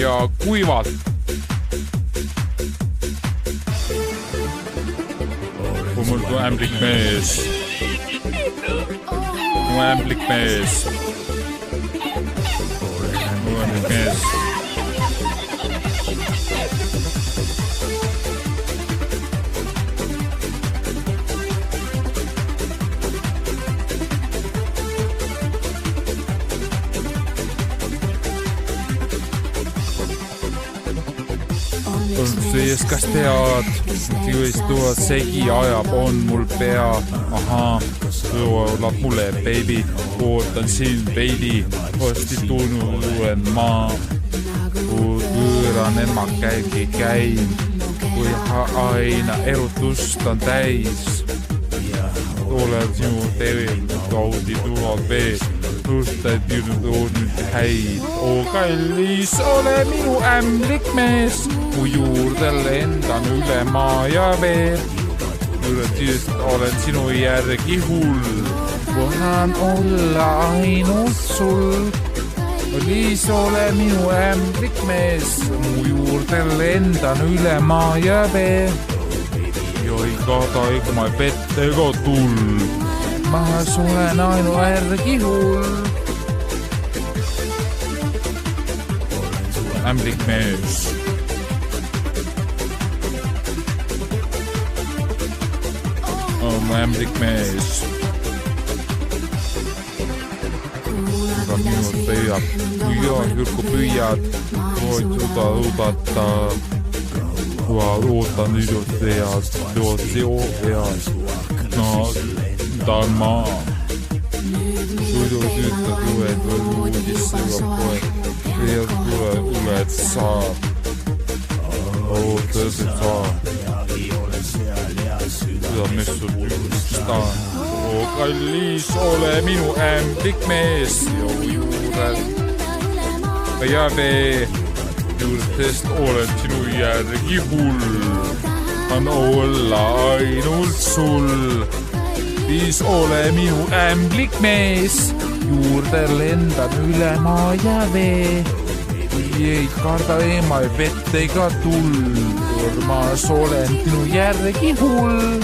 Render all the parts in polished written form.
ja kuivalt. Kui mul kui ämblik mees. Mu ämblik mees. Mu ämblik mees. Sees, kas tead, kui tuua segi ajab, on mul pea. Ahaa, tuulab mulle, baby, ootan siin veidi, osti tulen maa. Kui võõran emakäigi käin, kui aina erutust on täis. Olen sinu tervelt kaudi tuvad vee, lusted nüüd häid. Oo kallis, ole minu ämblik mees, kui juurde lendan üle maa ja vee. Olen sinu järgi hull, tahan olla ainult sul. Kallis, ole minu ämblik mees, mu juurde lendan üle maa ja vee. Ei kada ega ma ei pette ega tull. Ma sulen ainu järgi hull. Ämblik mees. Mu ämblik mees. Aga minut pöiab. Jürku püüad. Void udata. Ootan nüüd vead, vead. No, ta on maa. Suidu tüütad juhed või uudisse juba poeg. Vead tuled saab. Ootas, et saab. Seda messu tüüstan. Oo kallis, ole minu ämblik mees. Juurel. Ja vee. Juurtest olen sinu järgi hull. On olla ainult sul. Siis ole minu ämblik mees. Juurde lendan üle maa ja vee. Ei karda ema ei vett ega tull. Urmas olen sinu järgi hull.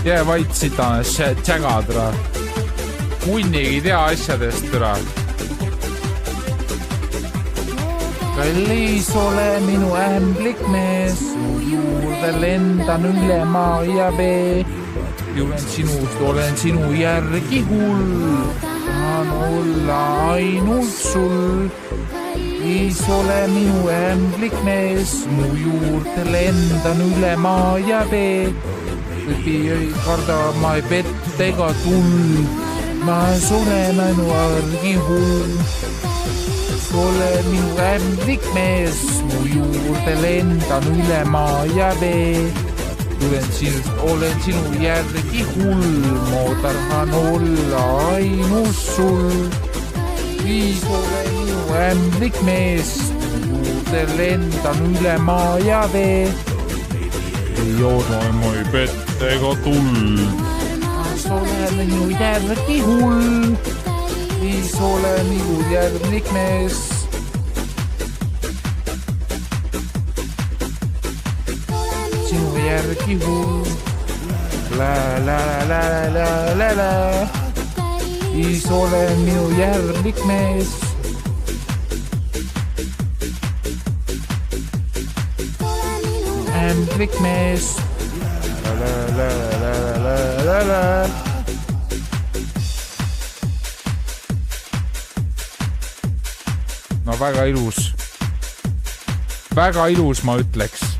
Jää vait sita tšägadra. Munnigi tea asjadest türa. Kallis, ole minu ämblik mees, juurde lendan üle maa ja vee. Julen sinust, olen sinu järgi hull, tahan olla ainult sul. Kallis, ole minu ämblik mees, mu juurde lendan üle maa ja vee. Ei karda ma ei vett ega tull. Ma sulen ainu järgi hull. Ole minu ämblik mees, mu juurde lendan üle maa ja vee. Olen sinu järgi hull, ma tahan olla ainult sul. Siis ole minu ämblik mees, mu juurde lendan üle maa ja vee. Ei oota ma ei pett ega tull. Ole minu järgi hull, siis ole minu järglik mees. Sinu järgi hull, la la la la la la. Siis ole minu järglik mees. Ämblik mees. La la la la la la. No väga ilus, ma ütleks.